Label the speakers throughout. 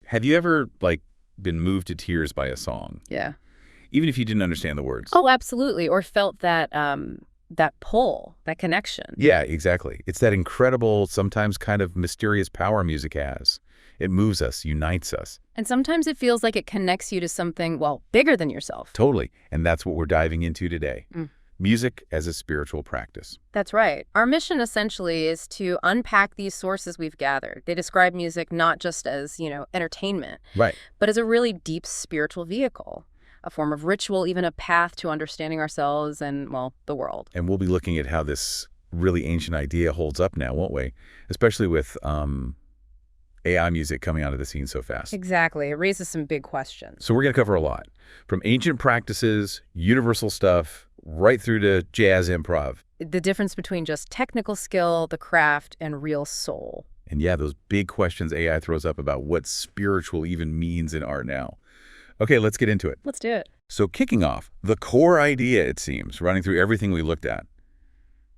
Speaker 1: Have you ever, like, been moved to tears by a song,
Speaker 2: Yeah.
Speaker 1: even if you didn't understand the words?
Speaker 2: Oh, absolutely. Or felt that that pull, that connection.
Speaker 1: Yeah, exactly. It's that incredible, sometimes kind of mysterious power music has. It moves us, unites us.
Speaker 2: And sometimes it feels like it connects you to something, well, bigger than yourself.
Speaker 1: Totally. And that's what we're diving into today.
Speaker 2: Mm.
Speaker 1: Music as a spiritual practice.
Speaker 2: That's right. Our mission essentially is to unpack these sources we've gathered. They describe music not just as, entertainment,
Speaker 1: Right.
Speaker 2: but as a really deep spiritual vehicle, a form of ritual, even a path to understanding ourselves and, well, the world.
Speaker 1: And we'll be looking at how this really ancient idea holds up now, won't we? Especially with AI music coming onto the scene so fast.
Speaker 2: Exactly. It raises some big questions.
Speaker 1: So we're going to cover a lot. From ancient practices, universal stuff, right through to jazz improv.
Speaker 2: The difference between just technical skill, the craft, and real soul.
Speaker 1: And yeah, those big questions AI throws up about what spiritual even means in art now. Okay, let's get into it.
Speaker 2: Let's do it.
Speaker 1: So kicking off, the core idea, it seems, running through everything we looked at.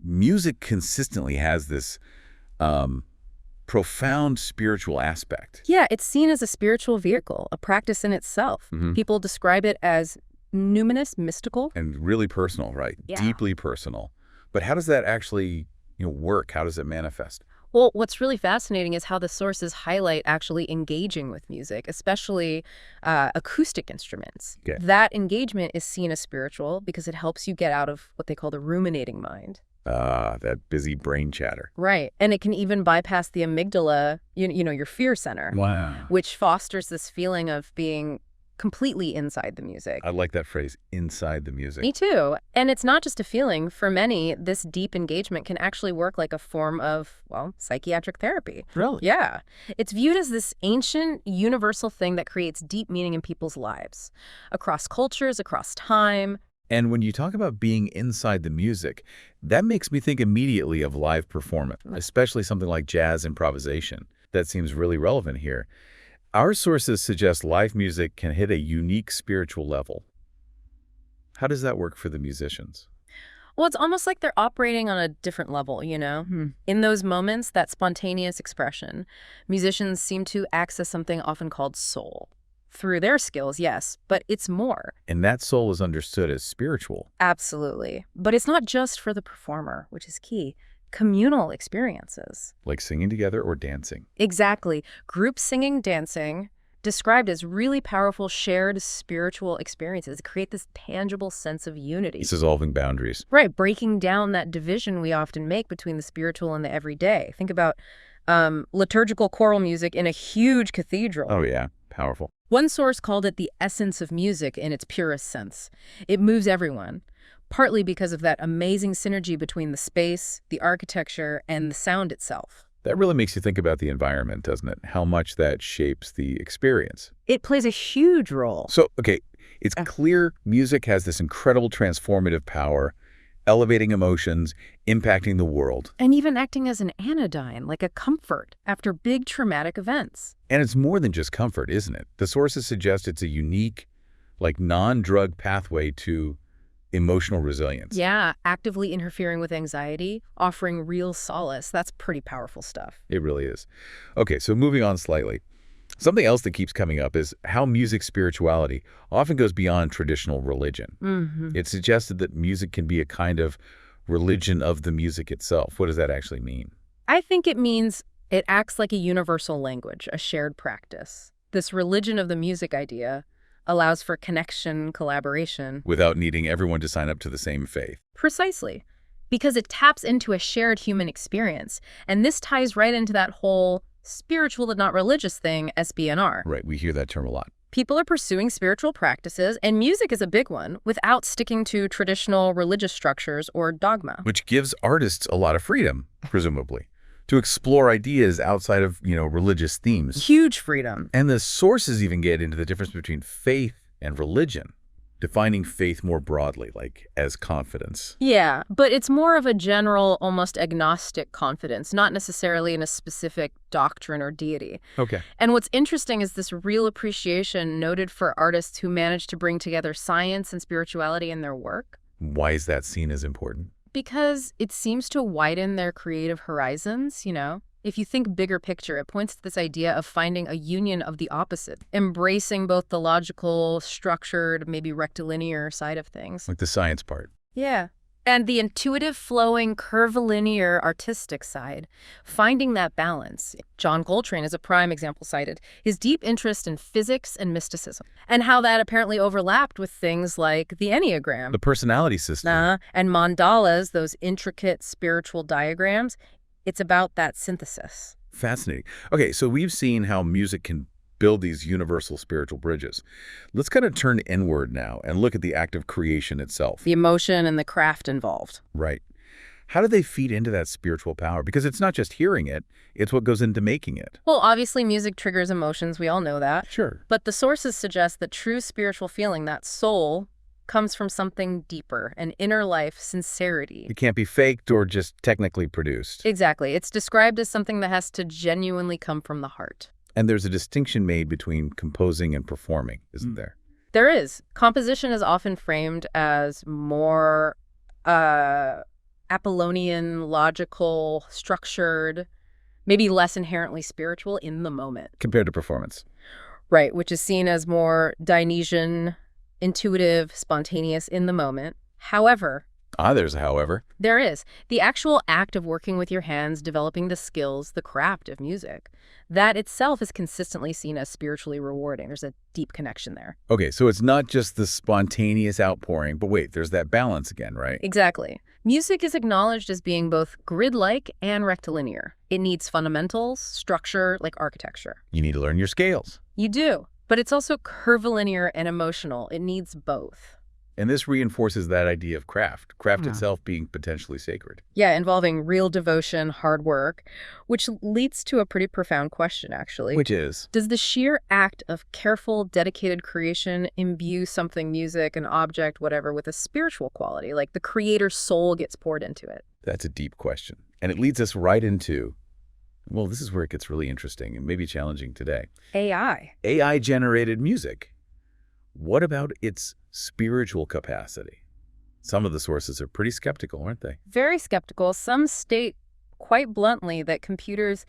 Speaker 1: Music consistently has this profound spiritual aspect.
Speaker 2: Yeah, it's seen as a spiritual vehicle, a practice in itself.
Speaker 1: Mhm.
Speaker 2: People describe it as numinous, mystical.
Speaker 1: And really personal, right?
Speaker 2: Yeah.
Speaker 1: Deeply personal. But how does that actually work? How does it manifest?
Speaker 2: Well, what's really fascinating is how the sources highlight actually engaging with music, especially acoustic instruments.
Speaker 1: Okay.
Speaker 2: That engagement is seen as spiritual because it helps you get out of what they call the ruminating mind.
Speaker 1: That busy brain chatter.
Speaker 2: Right. And it can even bypass the amygdala, your fear center,
Speaker 1: Wow.
Speaker 2: which fosters this feeling of being completely inside the music.
Speaker 1: I like that phrase, inside the music.
Speaker 2: Me too. And it's not just a feeling. For many, this deep engagement can actually work like a form of, well, psychiatric therapy.
Speaker 1: Really?
Speaker 2: Yeah. It's viewed as this ancient, universal thing that creates deep meaning in people's lives, across cultures, across time.
Speaker 1: And when you talk about being inside the music, that makes me think immediately of live performance, especially something like jazz improvisation. That seems really relevant here. Our sources suggest live music can hit a unique spiritual level. How does that work for the musicians?
Speaker 2: Well, it's almost like they're operating on a different level, In those moments, that spontaneous expression, musicians seem to access something often called soul. Through their skills, yes, but it's more.
Speaker 1: And that soul is understood as spiritual.
Speaker 2: Absolutely. But it's not just for the performer, which is key. Communal experiences.
Speaker 1: Like singing together or dancing.
Speaker 2: Exactly. Group singing, dancing, described as really powerful shared spiritual experiences, create this tangible sense of unity.
Speaker 1: Dissolving boundaries.
Speaker 2: Right, breaking down that division we often make between the spiritual and the everyday. Think about liturgical choral music in a huge cathedral.
Speaker 1: Oh yeah, powerful.
Speaker 2: One source called it the essence of music in its purest sense. It moves everyone, partly because of that amazing synergy between the space, the architecture, and the sound itself.
Speaker 1: That really makes you think about the environment, doesn't it? How much that shapes the experience.
Speaker 2: It plays a huge role.
Speaker 1: So, okay, it's clear music has this incredible transformative power, elevating emotions, impacting the world.
Speaker 2: And even acting as an anodyne, like a comfort after big traumatic events.
Speaker 1: And it's more than just comfort, isn't it? The sources suggest it's a unique, like non-drug pathway to emotional resilience.
Speaker 2: Yeah, actively interfering with anxiety, offering real solace. That's pretty powerful stuff.
Speaker 1: It really is. Okay, so moving on slightly. Something else that keeps coming up is how music spirituality often goes beyond traditional religion.
Speaker 2: Mm-hmm.
Speaker 1: It's suggested that music can be a kind of religion of the music itself. What does that actually mean?
Speaker 2: I think it means it acts like a universal language, a shared practice. This religion of the music idea allows for connection, collaboration.
Speaker 1: Without needing everyone to sign up to the same faith.
Speaker 2: Precisely. Because it taps into a shared human experience. And this ties right into that whole spiritual and not religious thing, SBNR.
Speaker 1: Right, we hear that term a lot.
Speaker 2: People are pursuing spiritual practices, and music is a big one, without sticking to traditional religious structures or dogma.
Speaker 1: Which gives artists a lot of freedom, presumably, to explore ideas outside of, religious themes.
Speaker 2: Huge freedom.
Speaker 1: And the sources even get into the difference between faith and religion, defining faith more broadly, like as confidence.
Speaker 2: Yeah, but it's more of a general, almost agnostic confidence, not necessarily in a specific doctrine or deity.
Speaker 1: Okay.
Speaker 2: And what's interesting is this real appreciation noted for artists who manage to bring together science and spirituality in their work.
Speaker 1: Why is that seen as important?
Speaker 2: Because it seems to widen their creative horizons, It If you think bigger picture, it points to this idea of finding a union of the opposite, embracing both the logical, structured, maybe rectilinear side of things.
Speaker 1: Like the science part.
Speaker 2: Yeah. And the intuitive, flowing, curvilinear, artistic side, finding that balance. John Coltrane is a prime example cited. His deep interest in physics and mysticism, and how that apparently overlapped with things like the Enneagram.
Speaker 1: The personality system.
Speaker 2: And mandalas, those intricate spiritual diagrams. It's about that synthesis.
Speaker 1: Fascinating. Okay, so we've seen how music can build these universal spiritual bridges. Let's kind of turn inward now and look at the act of creation itself.
Speaker 2: The emotion and the craft involved.
Speaker 1: Right. How do they feed into that spiritual power? Because it's not just hearing it, it's what goes into making it.
Speaker 2: Well, obviously music triggers emotions, we all know that.
Speaker 1: Sure.
Speaker 2: But the sources suggest that true spiritual feeling, that soul, comes from something deeper, an inner life, sincerity.
Speaker 1: It can't be faked or just technically produced.
Speaker 2: Exactly. It's described as something that has to genuinely come from the heart.
Speaker 1: And there's a distinction made between composing and performing, isn't there?
Speaker 2: There is. Composition is often framed as more Apollonian, logical, structured, maybe less inherently spiritual in the moment.
Speaker 1: Compared to performance.
Speaker 2: Right, which is seen as more Dionysian, intuitive, spontaneous in the moment. However,
Speaker 1: There's a however.
Speaker 2: there is. The actual act of working with your hands, developing the skills, the craft of music, that itself is consistently seen as spiritually rewarding. There's a deep connection there.
Speaker 1: Okay, so it's not just the spontaneous outpouring, but wait, there's that balance again, right?
Speaker 2: Exactly. Music is acknowledged as being both grid-like and rectilinear. It needs fundamentals, structure, like architecture.
Speaker 1: You need to learn your scales.
Speaker 2: You do. But it's also curvilinear and emotional. It needs both.
Speaker 1: And this reinforces that idea of craft itself being potentially sacred.
Speaker 2: Yeah, involving real devotion, hard work, which leads to a pretty profound question, actually.
Speaker 1: Which is?
Speaker 2: Does the sheer act of careful, dedicated creation imbue something, music, an object, whatever, with a spiritual quality? Like the creator's soul gets poured into it?
Speaker 1: That's a deep question. And it leads us right into, well, this is where it gets really interesting and maybe challenging today.
Speaker 2: AI.
Speaker 1: AI-generated music. What about its spiritual capacity? Some of the sources are pretty skeptical, aren't they?
Speaker 2: Very skeptical. Some state quite bluntly that computers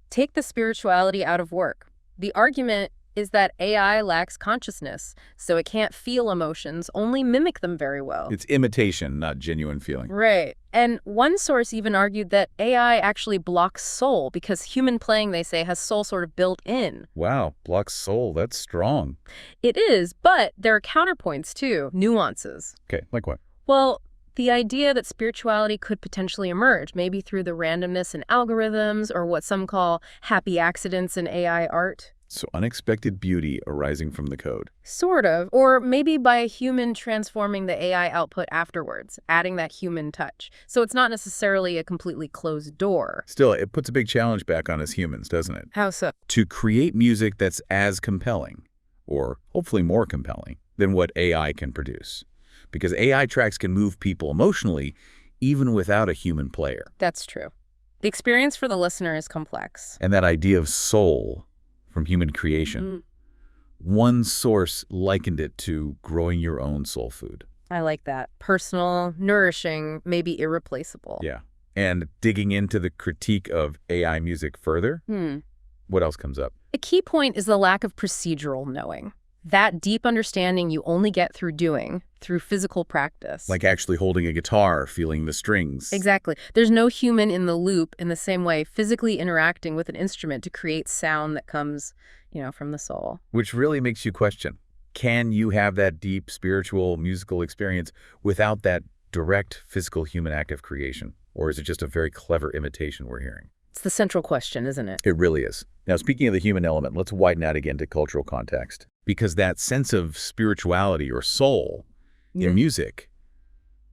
Speaker 2: take the spirituality out of work. The argument is that AI lacks consciousness, so it can't feel emotions, only mimic them very well.
Speaker 1: It's imitation, not genuine feeling.
Speaker 2: Right. And one source even argued that AI actually blocks soul because human playing, they say, has soul sort of built in.
Speaker 1: Wow, blocks soul. That's strong.
Speaker 2: It is, but there are counterpoints too, nuances.
Speaker 1: Okay, like what?
Speaker 2: Well, the idea that spirituality could potentially emerge, maybe through the randomness in algorithms or what some call happy accidents in AI art.
Speaker 1: So unexpected beauty arising from the code.
Speaker 2: Sort of. Or maybe by a human transforming the AI output afterwards, adding that human touch. So it's not necessarily a completely closed door.
Speaker 1: Still, it puts a big challenge back on us humans, doesn't it?
Speaker 2: How so?
Speaker 1: To create music that's as compelling, or hopefully more compelling, than what AI can produce. Because AI tracks can move people emotionally, even without a human player.
Speaker 2: That's true. The experience for the listener is complex.
Speaker 1: And that idea of soul from human creation, one source likened it to growing your own soul food.
Speaker 2: I like that. Personal, nourishing, maybe irreplaceable.
Speaker 1: Yeah. And digging into the critique of AI music further, what else comes up?
Speaker 2: A key point is the lack of procedural knowing. That deep understanding you only get through doing, through physical practice.
Speaker 1: Like actually holding a guitar, feeling the strings.
Speaker 2: Exactly. There's no human in the loop in the same way, physically interacting with an instrument to create sound that comes, from the soul.
Speaker 1: Which really makes you question, can you have that deep spiritual musical experience without that direct physical human act of creation? Or is it just a very clever imitation we're hearing?
Speaker 2: It's the central question, isn't it?
Speaker 1: It really is. Now, speaking of the human element, let's widen out again to cultural context. Because that sense of spirituality or soul in music,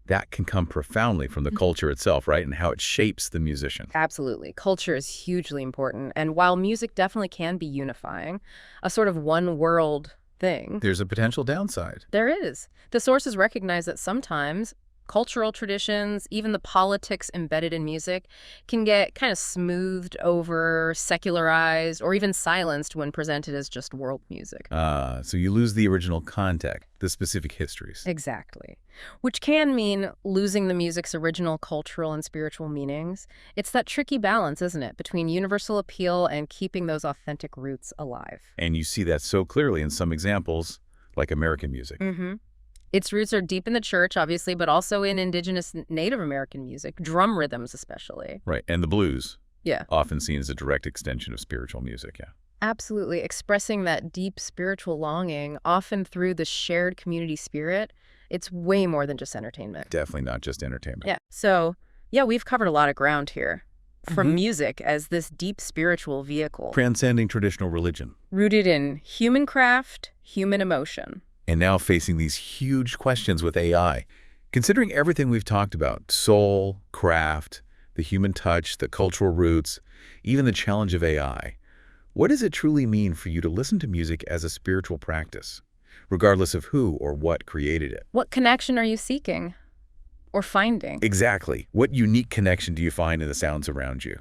Speaker 1: that can come profoundly from the culture itself, right? And how it shapes the musician.
Speaker 2: Absolutely. Culture is hugely important. And while music definitely can be unifying, a sort of one world thing,
Speaker 1: There's a potential downside.
Speaker 2: there is. The sources recognize that sometimes Cultural traditions, even the politics embedded in music, can get kind of smoothed over, secularized, or even silenced when presented as just world music.
Speaker 1: So you lose the original context, the specific histories.
Speaker 2: Exactly. Which can mean losing the music's original cultural and spiritual meanings. It's that tricky balance, isn't it, between universal appeal and keeping those authentic roots alive.
Speaker 1: And you see that so clearly in some examples, like American music.
Speaker 2: Mm-hmm. Its roots are deep in the church, obviously, but also in indigenous Native American music, drum rhythms especially.
Speaker 1: Right, and the blues,
Speaker 2: Yeah.
Speaker 1: often seen as a direct extension of spiritual music, yeah.
Speaker 2: Absolutely. Expressing that deep spiritual longing, often through the shared community spirit. It's way more than just entertainment.
Speaker 1: Definitely not just entertainment.
Speaker 2: Yeah. So, yeah, we've covered a lot of ground here. From
Speaker 1: Mhm.
Speaker 2: music as this deep spiritual vehicle,
Speaker 1: Transcending traditional religion.
Speaker 2: rooted in human craft, human emotion.
Speaker 1: And now facing these huge questions with AI. Considering everything we've talked about, soul, craft, the human touch, the cultural roots, even the challenge of AI, what does it truly mean for you to listen to music as a spiritual practice, regardless of who or what created it?
Speaker 2: What connection are you seeking or finding?
Speaker 1: Exactly. What unique connection do you find in the sounds around you?